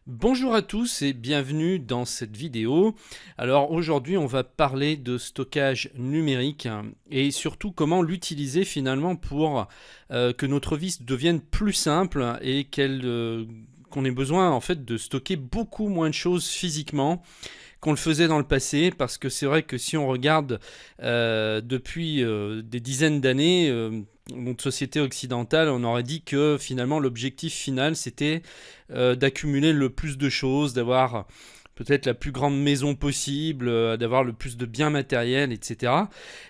Bonjour à tous et bienvenue dans cette vidéo. Alors aujourd'hui on va parler de stockage numérique et surtout comment l'utiliser finalement pour que notre vie devienne plus simple et qu'on ait besoin en fait de stocker beaucoup moins de choses physiquement qu'on le faisait dans le passé, parce que c'est vrai que si on regarde depuis des dizaines d'années, notre société occidentale, on aurait dit que finalement l'objectif final c'était d'accumuler le plus de choses, d'avoir peut-être la plus grande maison possible, d'avoir le plus de biens matériels, etc.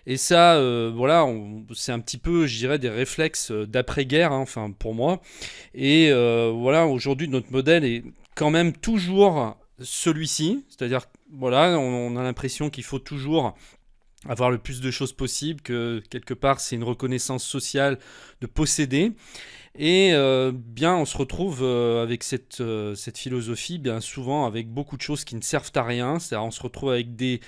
Et ça, voilà, c'est un petit peu, je dirais, des réflexes d'après-guerre, hein, enfin pour moi. Et voilà, aujourd'hui, notre modèle est quand même toujours celui-ci, c'est-à-dire, voilà, on a l'impression qu'il faut toujours avoir le plus de choses possible, que quelque part c'est une reconnaissance sociale de posséder. Et bien, on se retrouve avec cette philosophie, bien souvent avec beaucoup de choses qui ne servent à rien. C'est-à-dire, on se retrouve avec des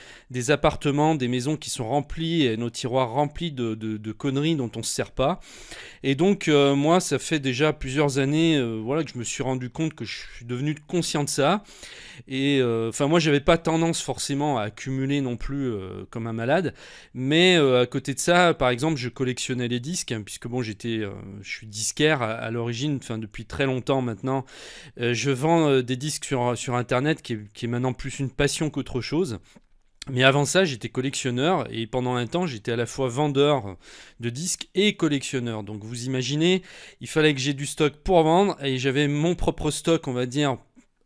appartements, des maisons qui sont remplies, et nos tiroirs remplis de conneries dont on ne se sert pas. Et donc, moi, ça fait déjà plusieurs années voilà, que je me suis rendu compte que je suis devenu conscient de ça. Et enfin, moi, j'avais pas tendance forcément à accumuler non plus comme un malade. Mais à côté de ça, par exemple, je collectionnais les disques, hein, puisque bon, je suis disquaire à l'origine, enfin depuis très longtemps maintenant. Je vends des disques sur Internet, qui est maintenant plus une passion qu'autre chose. Mais avant ça, j'étais collectionneur et pendant un temps, j'étais à la fois vendeur de disques et collectionneur. Donc vous imaginez, il fallait que j'ai du stock pour vendre et j'avais mon propre stock, on va dire,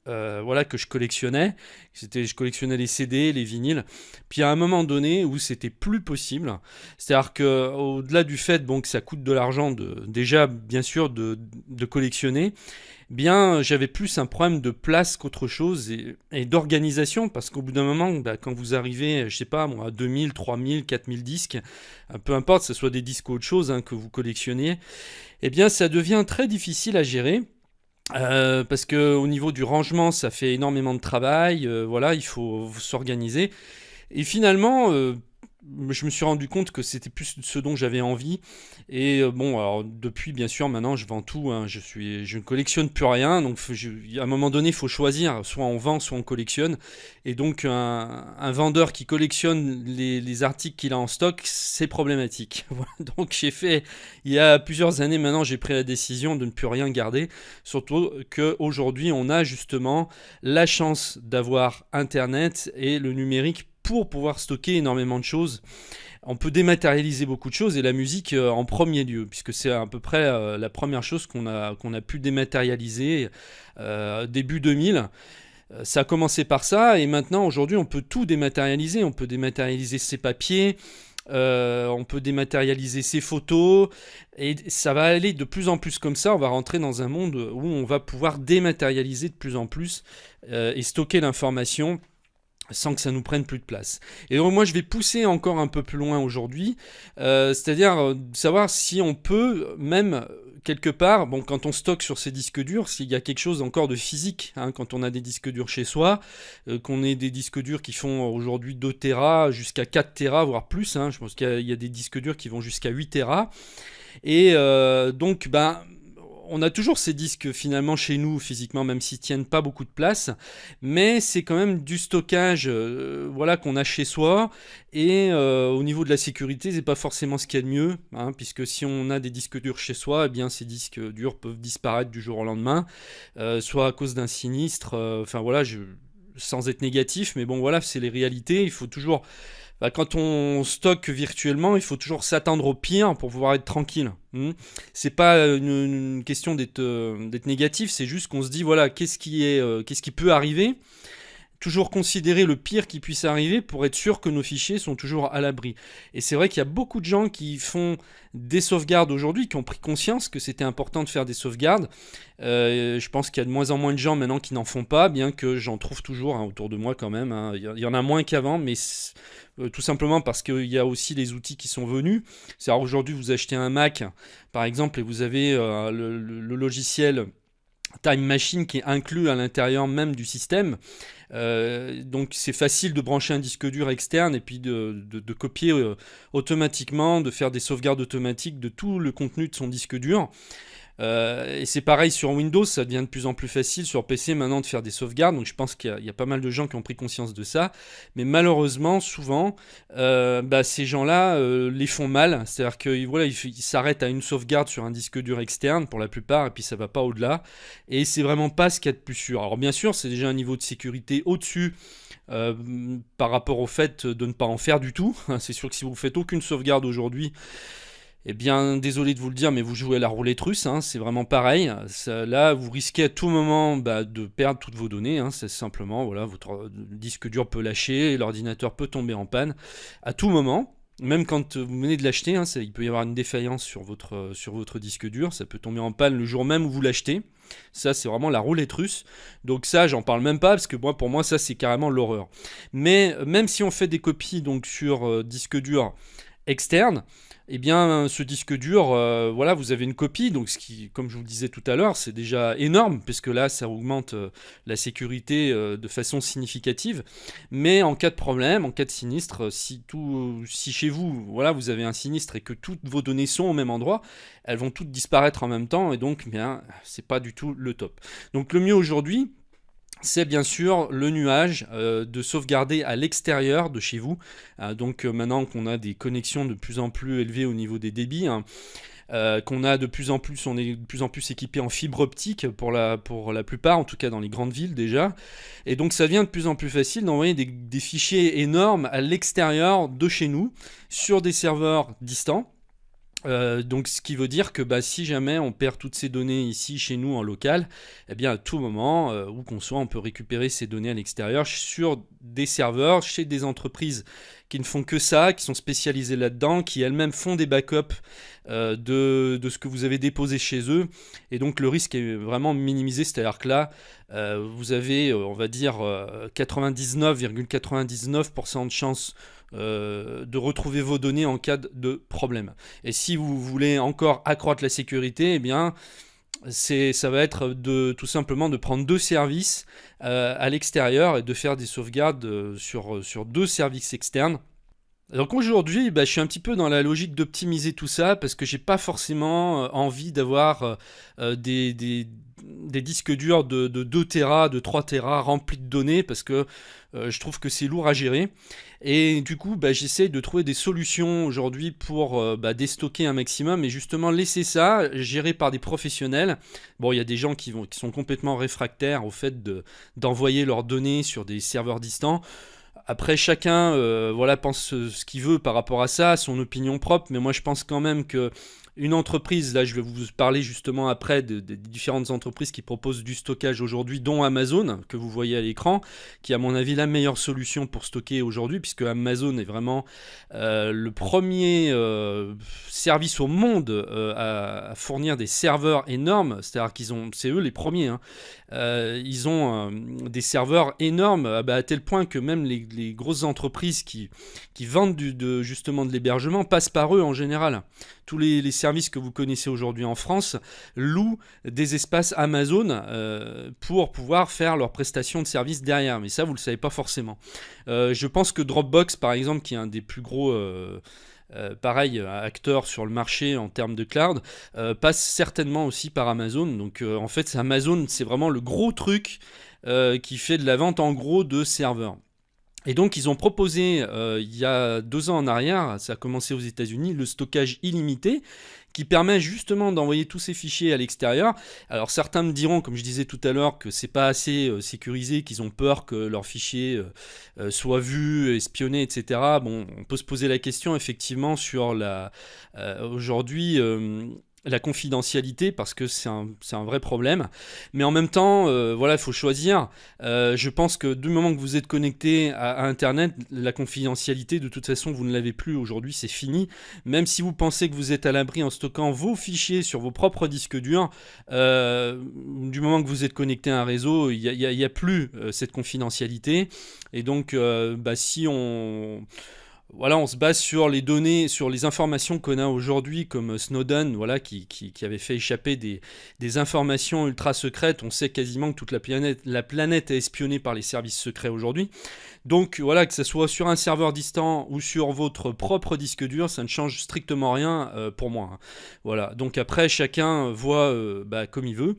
voilà, que je collectionnais. Je collectionnais les CD, les vinyles. Puis à un moment donné où c'était plus possible, c'est-à-dire que au-delà du fait bon, que ça coûte de l'argent déjà bien sûr de collectionner, bien j'avais plus un problème de place qu'autre chose et d'organisation, parce qu'au bout d'un moment, bah, quand vous arrivez, je sais pas moi, à 2000, 3000, 4000 disques, peu importe, que ce soit des disques ou autre chose hein, que vous collectionniez, eh bien ça devient très difficile à gérer. Parce que au niveau du rangement, ça fait énormément de travail. Voilà, il faut s'organiser. Et finalement, je me suis rendu compte que c'était plus ce dont j'avais envie. Et bon, alors depuis, bien sûr, maintenant, je vends tout, hein. Je ne collectionne plus rien. Donc, à un moment donné, il faut choisir. Soit on vend, soit on collectionne. Et donc, un vendeur qui collectionne les articles qu'il a en stock, c'est problématique. Voilà. Donc, il y a plusieurs années maintenant, j'ai pris la décision de ne plus rien garder. Surtout qu'aujourd'hui, on a justement la chance d'avoir Internet et le numérique pour pouvoir stocker énormément de choses. On peut dématérialiser beaucoup de choses et la musique en premier lieu, puisque c'est à peu près la première chose qu'on a pu dématérialiser début 2000. Ça a commencé par ça et maintenant aujourd'hui on peut tout dématérialiser. On peut dématérialiser ses papiers, on peut dématérialiser ses photos et ça va aller de plus en plus comme ça. On va rentrer dans un monde où on va pouvoir dématérialiser de plus en plus et stocker l'information sans que ça nous prenne plus de place. Et donc moi je vais pousser encore un peu plus loin aujourd'hui, c'est-à-dire savoir si on peut même quelque part, bon quand on stocke sur ces disques durs, s'il y a quelque chose encore de physique, hein, quand on a des disques durs chez soi, qu'on ait des disques durs qui font aujourd'hui 2 Tera jusqu'à 4 Tera, voire plus, hein, je pense qu'il y a des disques durs qui vont jusqu'à 8 Tera, et donc ben on a toujours ces disques finalement chez nous physiquement, même s'ils tiennent pas beaucoup de place, mais c'est quand même du stockage voilà, qu'on a chez soi, et au niveau de la sécurité c'est pas forcément ce qu'il y a de mieux, hein, puisque si on a des disques durs chez soi, eh bien ces disques durs peuvent disparaître du jour au lendemain, soit à cause d'un sinistre, enfin voilà, sans être négatif, mais bon voilà, c'est les réalités. Il faut toujours, bah, quand on stocke virtuellement, il faut toujours s'attendre au pire pour pouvoir être tranquille. C'est pas une question d'être négatif, c'est juste qu'on se dit voilà, qu'est-ce qui peut arriver. Toujours considérer le pire qui puisse arriver pour être sûr que nos fichiers sont toujours à l'abri. Et c'est vrai qu'il y a beaucoup de gens qui font des sauvegardes aujourd'hui, qui ont pris conscience que c'était important de faire des sauvegardes. Je pense qu'il y a de moins en moins de gens maintenant qui n'en font pas, bien que j'en trouve toujours hein, autour de moi quand même, hein. Il y en a moins qu'avant, mais tout simplement parce qu'il y a aussi les outils qui sont venus. C'est-à-dire aujourd'hui vous achetez un Mac par exemple et vous avez le logiciel Time Machine qui est inclus à l'intérieur même du système. Donc c'est facile de brancher un disque dur externe et puis de copier automatiquement, de faire des sauvegardes automatiques de tout le contenu de son disque dur. Et c'est pareil sur Windows, ça devient de plus en plus facile sur PC maintenant de faire des sauvegardes, donc je pense qu'il y a pas mal de gens qui ont pris conscience de ça, mais malheureusement souvent ces gens-là les font mal, c'est-à-dire qu'ils voilà, ils s'arrêtent à une sauvegarde sur un disque dur externe pour la plupart, et puis ça va pas au-delà, et c'est vraiment pas ce qu'il y a de plus sûr. Alors bien sûr c'est déjà un niveau de sécurité au-dessus par rapport au fait de ne pas en faire du tout. C'est sûr que si vous faites aucune sauvegarde aujourd'hui, eh bien, désolé de vous le dire, mais vous jouez à la roulette russe, hein, c'est vraiment pareil. Là, vous risquez à tout moment de perdre toutes vos données. Hein, c'est simplement, voilà, votre disque dur peut lâcher, l'ordinateur peut tomber en panne à tout moment. Même quand vous venez de l'acheter, hein, il peut y avoir une défaillance sur votre disque dur. Ça peut tomber en panne le jour même où vous l'achetez. Ça, c'est vraiment la roulette russe. Donc ça, j'en parle même pas parce que pour moi, ça, c'est carrément l'horreur. Mais même si on fait des copies donc sur disque dur externe, eh bien ce disque dur, voilà, vous avez une copie, donc ce qui, comme je vous le disais tout à l'heure, c'est déjà énorme, puisque là ça augmente la sécurité de façon significative. Mais en cas de problème, en cas de sinistre, si chez vous, voilà, vous avez un sinistre et que toutes vos données sont au même endroit, elles vont toutes disparaître en même temps, et donc bien, c'est pas du tout le top. Donc le mieux aujourd'hui, c'est bien sûr le nuage, de sauvegarder à l'extérieur de chez vous. Donc maintenant qu'on a des connexions de plus en plus élevées au niveau des débits, hein, qu'on a on est de plus en plus équipé en fibre optique pour la plupart, en tout cas dans les grandes villes déjà. Et donc ça devient de plus en plus facile d'envoyer des fichiers énormes à l'extérieur de chez nous, sur des serveurs distants. Donc ce qui veut dire que si jamais on perd toutes ces données ici chez nous en local, eh bien à tout moment, où qu'on soit, on peut récupérer ces données à l'extérieur sur des serveurs, chez des entreprises qui ne font que ça, qui sont spécialisées là-dedans, qui elles-mêmes font des backups de ce que vous avez déposé chez eux. Et donc le risque est vraiment minimisé, c'est-à-dire que là, vous avez, on va dire, 99,99% de chances de retrouver vos données en cas de problème. Et si vous voulez encore accroître la sécurité, eh bien, ça va être tout simplement de prendre deux services à l'extérieur et de faire des sauvegardes sur deux services externes. Donc aujourd'hui, je suis un petit peu dans la logique d'optimiser tout ça parce que j'ai pas forcément envie d'avoir des disques durs de 2 Tera, de 3 Tera remplis de données parce que je trouve que c'est lourd à gérer. Et du coup, j'essaie de trouver des solutions aujourd'hui pour déstocker un maximum et justement laisser ça géré par des professionnels. Bon, il y a des gens qui sont complètement réfractaires au fait d'envoyer leurs données sur des serveurs distants. Après, chacun pense ce qu'il veut par rapport à ça, son opinion propre, mais moi je pense quand même que une entreprise, là je vais vous parler justement après des différentes entreprises qui proposent du stockage aujourd'hui, dont Amazon, que vous voyez à l'écran, qui est à mon avis la meilleure solution pour stocker aujourd'hui, puisque Amazon est vraiment le premier service au monde à fournir des serveurs énormes, c'est-à-dire c'est eux les premiers, hein. Ils ont des serveurs énormes à tel point que même les grosses entreprises qui vendent justement de l'hébergement passent par eux en général. Tous les services que vous connaissez aujourd'hui en France louent des espaces Amazon pour pouvoir faire leurs prestations de services derrière. Mais ça, vous ne le savez pas forcément. Je pense que Dropbox, par exemple, qui est un des plus gros acteur sur le marché en termes de cloud, passe certainement aussi par Amazon. Donc en fait, Amazon, c'est vraiment le gros truc qui fait de la vente en gros de serveurs. Et donc ils ont proposé il y a 2 ans en arrière, ça a commencé aux États-Unis, le stockage illimité qui permet justement d'envoyer tous ces fichiers à l'extérieur. Alors certains me diront, comme je disais tout à l'heure, que c'est pas assez sécurisé, qu'ils ont peur que leurs fichiers soient vus, espionnés, etc. Bon, on peut se poser la question effectivement sur aujourd'hui la confidentialité, parce que c'est un vrai problème. Mais en même temps, il faut choisir. Je pense que du moment que vous êtes connecté à Internet, la confidentialité, de toute façon, vous ne l'avez plus aujourd'hui, c'est fini. Même si vous pensez que vous êtes à l'abri en stockant vos fichiers sur vos propres disques durs, du moment que vous êtes connecté à un réseau, il n'y a plus cette confidentialité. Et donc, si on voilà, on se base sur les données, sur les informations qu'on a aujourd'hui, comme Snowden, voilà, qui avait fait échapper des informations ultra secrètes. On sait quasiment que toute la planète est espionnée par les services secrets aujourd'hui. Donc voilà, que ce soit sur un serveur distant ou sur votre propre disque dur, ça ne change strictement rien pour moi, hein. Voilà, donc après, chacun voit comme il veut.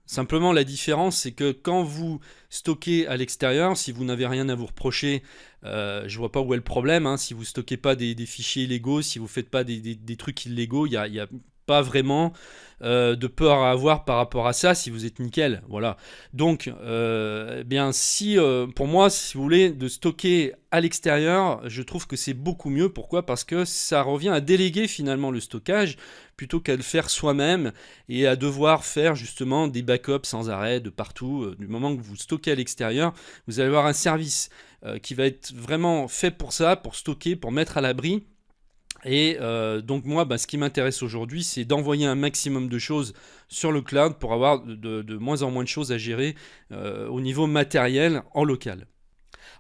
Simplement, la différence, c'est que quand vous stockez à l'extérieur, si vous n'avez rien à vous reprocher, je vois pas où est le problème, hein. Si vous stockez pas des fichiers illégaux, si vous faites pas des trucs illégaux, il y a pas vraiment de peur à avoir par rapport à ça si vous êtes nickel. Voilà. Donc, eh bien, si pour moi, si vous voulez, de stocker à l'extérieur, je trouve que c'est beaucoup mieux. Pourquoi ? Parce que ça revient à déléguer finalement le stockage plutôt qu'à le faire soi-même et à devoir faire justement des backups sans arrêt de partout. Du moment que vous stockez à l'extérieur, vous allez avoir un service qui va être vraiment fait pour ça, pour stocker, pour mettre à l'abri. Et donc moi, ce qui m'intéresse aujourd'hui, c'est d'envoyer un maximum de choses sur le cloud pour avoir de moins en moins de choses à gérer au niveau matériel en local.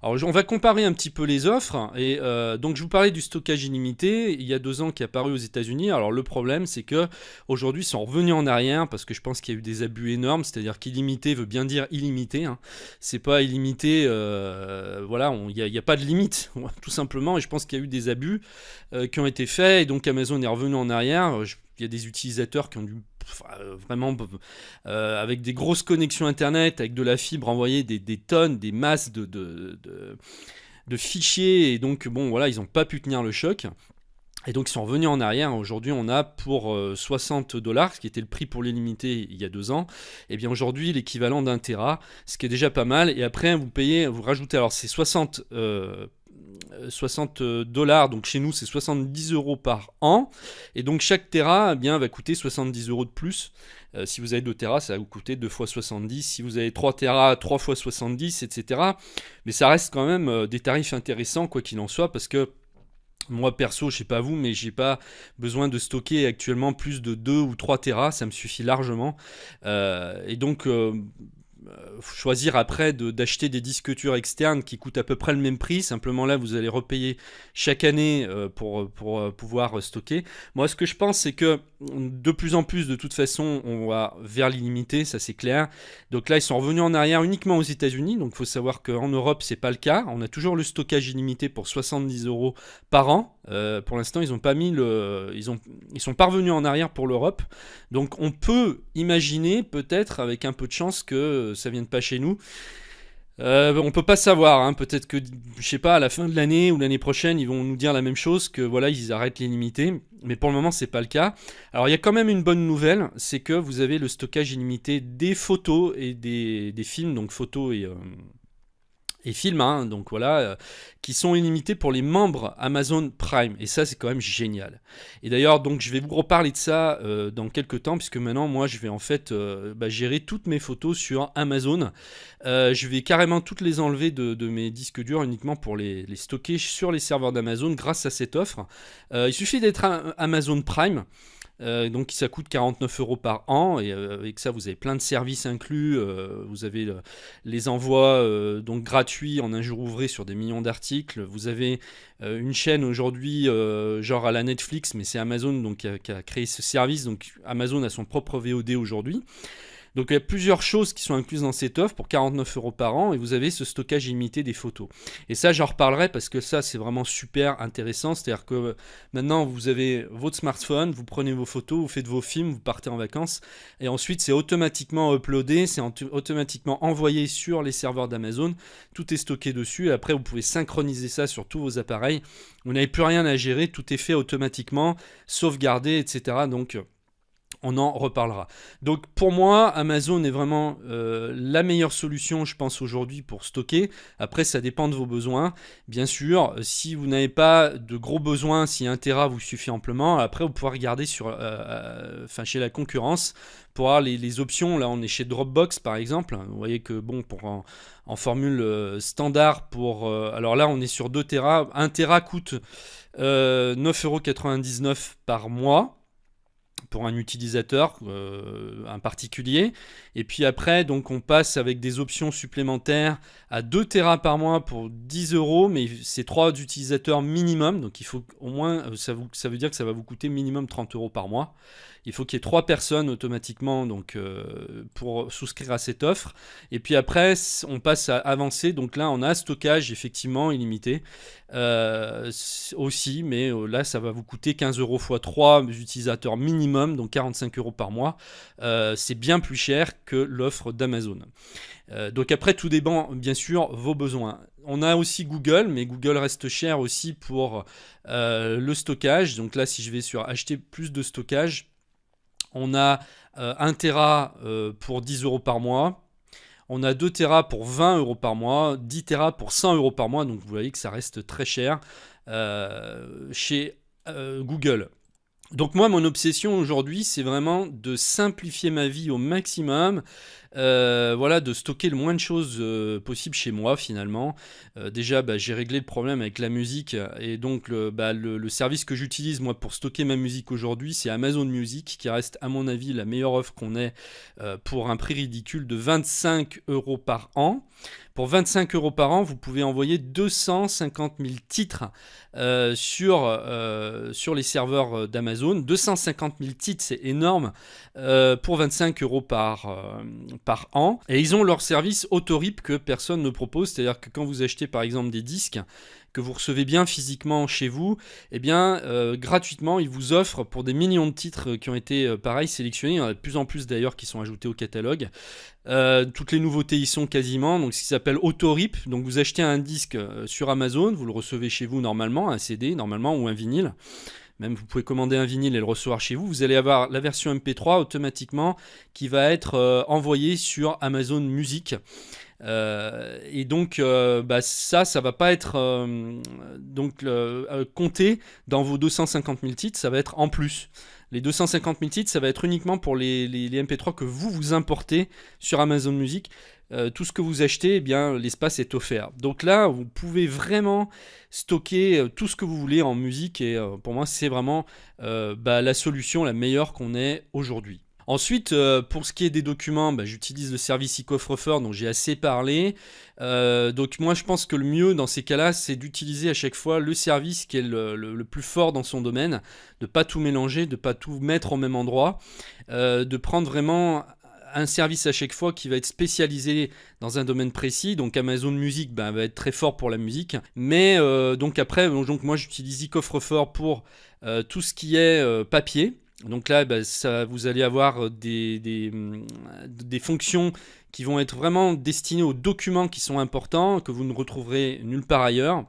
Alors, on va comparer un petit peu les offres. Et donc, je vous parlais du stockage illimité. Il y a 2 ans qui est apparu aux États-Unis. Alors, le problème, c'est que aujourd'hui, ils sont revenus en arrière parce que je pense qu'il y a eu des abus énormes. C'est-à-dire qu'illimité veut bien dire illimité, hein. C'est pas illimité. Voilà, il n'y a pas de limite, tout simplement. Et je pense qu'il y a eu des abus qui ont été faits. Et donc, Amazon est revenu en arrière. Il y a des utilisateurs qui ont dû vraiment avec des grosses connexions internet, avec de la fibre, envoyer des tonnes, des masses de fichiers, et donc bon voilà, ils n'ont pas pu tenir le choc. Et donc ils sont revenus en arrière. Aujourd'hui on a pour $60, ce qui était le prix pour l'illimité il y a 2 ans, et bien aujourd'hui l'équivalent d'un Tera, ce qui est déjà pas mal. Et après vous rajoutez, alors c'est 60 $, donc chez nous c'est 70 € par an, et donc chaque Tera va coûter 70 € de plus. Si vous avez 2 Tera, ça va vous coûter 2 fois 70, si vous avez 3 Tera, 3 fois 70, etc. Mais ça reste quand même des tarifs intéressants, quoi qu'il en soit, parce que moi perso, je sais pas vous, mais j'ai pas besoin de stocker actuellement plus de 2 ou 3 Tera, ça me suffit largement. Et donc choisir après d'acheter des disques durs externes qui coûtent à peu près le même prix. Simplement là, vous allez repayer chaque année pour pouvoir stocker. Moi, ce que je pense, c'est que de plus en plus, de toute façon, on va vers l'illimité, ça c'est clair. Donc là, ils sont revenus en arrière uniquement aux États-Unis. Donc il faut savoir qu'en Europe, c'est pas le cas. On a toujours le stockage illimité pour 70 € par an. Pour l'instant, ils ont pas mis ils sont pas revenus en arrière pour l'Europe. Donc on peut imaginer peut-être avec un peu de chance que ça vienne pas chez nous. On peut pas savoir, hein. Peut-être que, je sais pas, à la fin de l'année ou l'année prochaine, ils vont nous dire la même chose, que voilà, ils arrêtent l'illimité. Mais pour le moment, c'est pas le cas. Alors il y a quand même une bonne nouvelle, c'est que vous avez le stockage illimité des photos et des films, donc photos et films, hein, donc voilà, qui sont illimités pour les membres Amazon Prime. Et ça, c'est quand même génial. Et d'ailleurs, donc, je vais vous reparler de ça dans quelques temps, puisque maintenant, moi, je vais en fait gérer toutes mes photos sur Amazon. Je vais carrément toutes les enlever de mes disques durs uniquement pour les stocker sur les serveurs d'Amazon grâce à cette offre. Il suffit d'être Amazon Prime. Donc ça coûte 49 € par an, et avec ça vous avez plein de services inclus. Vous avez les envois donc gratuits en un jour ouvré sur des millions d'articles. Vous avez une chaîne aujourd'hui genre à la Netflix, mais c'est Amazon donc qui a créé ce service. Donc Amazon a son propre VOD aujourd'hui. Donc il y a plusieurs choses qui sont incluses dans cette offre pour 49 € par an, et vous avez ce stockage illimité des photos. Et ça, j'en reparlerai parce que ça, c'est vraiment super intéressant. C'est-à-dire que maintenant, vous avez votre smartphone, vous prenez vos photos, vous faites vos films, vous partez en vacances, et ensuite c'est automatiquement uploadé, c'est automatiquement envoyé sur les serveurs d'Amazon. Tout est stocké dessus, et après vous pouvez synchroniser ça sur tous vos appareils. Vous n'avez plus rien à gérer, tout est fait automatiquement, sauvegardé, etc. Donc on en reparlera. Donc pour moi, Amazon est vraiment la meilleure solution, je pense, aujourd'hui pour stocker. Après, ça dépend de vos besoins. Bien sûr, si vous n'avez pas de gros besoins, si 1 Tera vous suffit amplement, après vous pouvez regarder chez la concurrence pour avoir les options. Là, on est chez Dropbox, par exemple. Vous voyez que bon, en formule standard, alors là, on est sur 2 Tera. 1 Tera coûte 9,99 € par mois. pour un utilisateur, un particulier. Et puis après, donc on passe avec des options supplémentaires à 2 Tera par mois pour 10 euros, mais c'est 3 utilisateurs minimum. Donc il faut au moins, ça veut dire que ça va vous coûter minimum 30 euros par mois. Il faut qu'il y ait 3 personnes automatiquement donc, pour souscrire à cette offre. Et puis après, on passe à avancer. Donc là, on a stockage effectivement illimité aussi, mais là, ça va vous coûter 15 euros x 3 utilisateurs minimum, donc 45 euros par mois. C'est bien plus cher que l'offre d'Amazon. Donc après, tout dépend bien sûr vos besoins. On a aussi Google, mais Google reste cher aussi pour le stockage. Donc là, si je vais sur acheter plus de stockage, on a 1 Tera pour 10 euros par mois. On a 2 Tera pour 20 euros par mois, 10 Tera pour 100 euros par mois. Donc vous voyez que ça reste très cher chez Google. Donc moi, mon obsession aujourd'hui, c'est vraiment de simplifier ma vie au maximum, voilà, de stocker le moins de choses possible chez moi finalement. Déjà, j'ai réglé le problème avec la musique et donc le service que j'utilise moi pour stocker ma musique aujourd'hui, c'est Amazon Music qui reste à mon avis la meilleure offre qu'on ait pour un prix ridicule de 25 euros par an. Pour 25 euros par an, vous pouvez envoyer 250 000 titres sur les serveurs d'Amazon. 250 000 titres, c'est énorme pour 25 euros par an. Et ils ont leur service autorip que personne ne propose. C'est-à-dire que quand vous achetez par exemple des disques que vous recevez bien physiquement chez vous, eh bien gratuitement ils vous offrent pour des millions de titres qui ont été pareil sélectionnés. Il y en a de plus en plus d'ailleurs qui sont ajoutés au catalogue. Toutes les nouveautés y sont quasiment, donc ce qui s'appelle autorip. Donc vous achetez un disque sur Amazon, vous le recevez chez vous normalement, un CD normalement ou un vinyle. Même vous pouvez commander un vinyle et le recevoir chez vous. Vous allez avoir la version MP3 automatiquement qui va être envoyée sur Amazon Music. Et donc ça va pas être compté dans vos 250 000 titres, ça va être en plus. Les 250 000 titres, ça va être uniquement pour les MP3 que vous importez sur Amazon Music. Tout ce que vous achetez, eh bien, l'espace est offert. Donc là, vous pouvez vraiment stocker tout ce que vous voulez en musique. Et pour moi, c'est vraiment la solution la meilleure qu'on ait aujourd'hui. Ensuite, pour ce qui est des documents, j'utilise le service eCoffreFort dont j'ai assez parlé. Donc moi, je pense que le mieux dans ces cas-là, c'est d'utiliser à chaque fois le service qui est le plus fort dans son domaine, de ne pas tout mélanger, de ne pas tout mettre au même endroit, de prendre vraiment un service à chaque fois qui va être spécialisé dans un domaine précis. Donc Amazon Music va être très fort pour la musique. Mais donc après, donc moi j'utilise eCoffreFort pour tout ce qui est papier. Donc là, vous allez avoir des fonctions qui vont être vraiment destinées aux documents qui sont importants, que vous ne retrouverez nulle part ailleurs.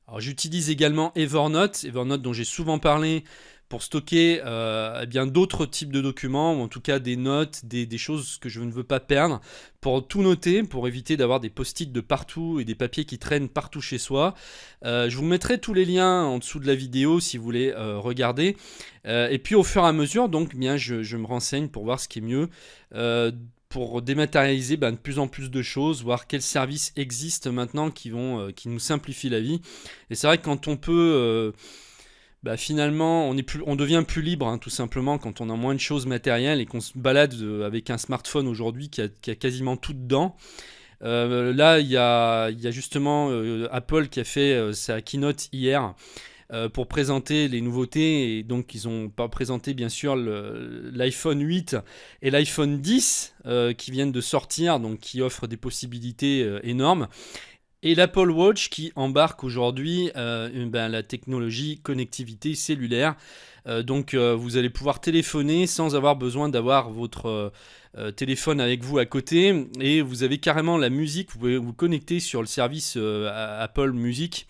Alors, j'utilise également Evernote dont j'ai souvent parlé pour stocker d'autres types de documents, ou en tout cas des notes, des choses que je ne veux pas perdre, pour tout noter, pour éviter d'avoir des post-it de partout et des papiers qui traînent partout chez soi. Je vous mettrai tous les liens en dessous de la vidéo si vous voulez regarder. Et puis au fur et à mesure, donc, je me renseigne pour voir ce qui est mieux. Pour dématérialiser de plus en plus de choses, voir quels services existent maintenant qui nous simplifient la vie. Et c'est vrai que quand on peut... finalement, on devient plus libre, tout simplement, quand on a moins de choses matérielles et qu'on se balade avec un smartphone aujourd'hui qui a quasiment tout dedans. Là, il y a justement Apple qui a fait sa keynote hier pour présenter les nouveautés. Et donc, ils ont pas présenté, bien sûr, l'iPhone 8 et l'iPhone 10 qui viennent de sortir, donc qui offrent des possibilités énormes. Et l'Apple Watch qui embarque aujourd'hui la technologie connectivité cellulaire. Donc vous allez pouvoir téléphoner sans avoir besoin d'avoir votre téléphone avec vous à côté. Et vous avez carrément la musique, vous pouvez vous connecter sur le service Apple Music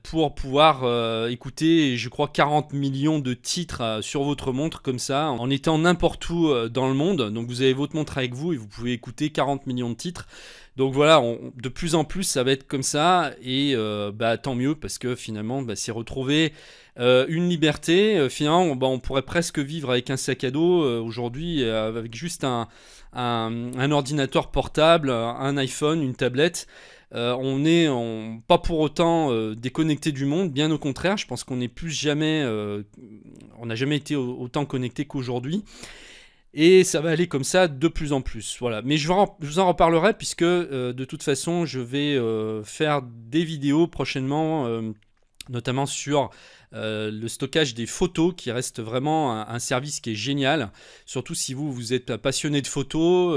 pour pouvoir écouter, je crois, 40 millions de titres sur votre montre comme ça, en étant n'importe où dans le monde. Donc vous avez votre montre avec vous et vous pouvez écouter 40 millions de titres. Donc voilà, de plus en plus ça va être comme ça et tant mieux parce que finalement c'est retrouver une liberté. Finalement on pourrait presque vivre avec un sac à dos aujourd'hui avec juste un ordinateur portable, un iPhone, une tablette. Pas pour autant déconnecté du monde, bien au contraire. Je pense qu'on n'est plus jamais, on n'a jamais été autant connecté qu'aujourd'hui. Et ça va aller comme ça de plus en plus. Voilà. Mais je vous en reparlerai puisque de toute façon, je vais faire des vidéos prochainement, notamment sur le stockage des photos, qui reste vraiment un service qui est génial. Surtout si vous êtes passionné de photos,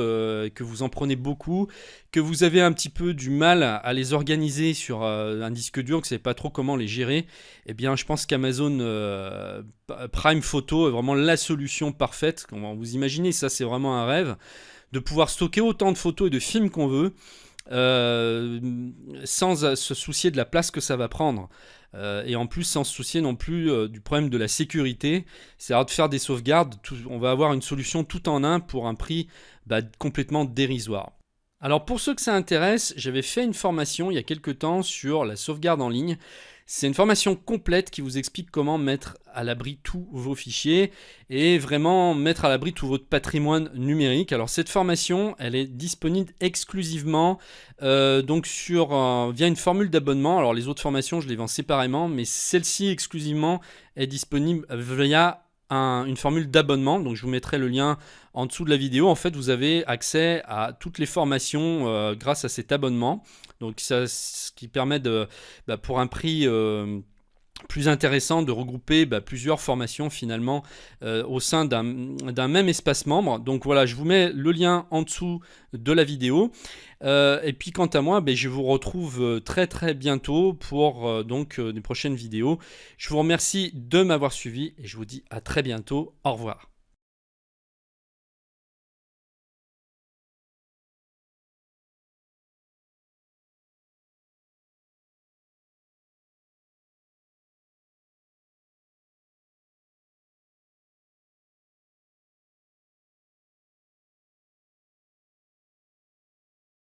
que vous en prenez beaucoup, que vous avez un petit peu du mal à les organiser sur un disque dur, que vous ne savez pas trop comment les gérer. Eh bien, je pense qu'Amazon Prime Photo est vraiment la solution parfaite. Vous imaginez, ça c'est vraiment un rêve, de pouvoir stocker autant de photos et de films qu'on veut, sans se soucier de la place que ça va prendre. Et en plus sans se soucier non plus du problème de la sécurité, c'est-à-dire de faire des sauvegardes, on va avoir une solution tout en un pour un prix complètement dérisoire. Alors pour ceux que ça intéresse, j'avais fait une formation il y a quelques temps sur la sauvegarde en ligne. C'est une formation complète qui vous explique comment mettre à l'abri tous vos fichiers et vraiment mettre à l'abri tout votre patrimoine numérique. Alors cette formation, elle est disponible exclusivement donc via une formule d'abonnement. Alors les autres formations, je les vends séparément, mais celle-ci exclusivement est disponible via une formule d'abonnement. Donc je vous mettrai le lien en dessous de la vidéo. En fait, vous avez accès à toutes les formations grâce à cet abonnement. Donc ça, ce qui permet pour un prix plus intéressant de regrouper plusieurs formations finalement au sein d'un même espace membre. Donc voilà, je vous mets le lien en dessous de la vidéo. Et puis quant à moi, je vous retrouve très très bientôt pour des prochaines vidéos. Je vous remercie de m'avoir suivi et je vous dis à très bientôt. Au revoir.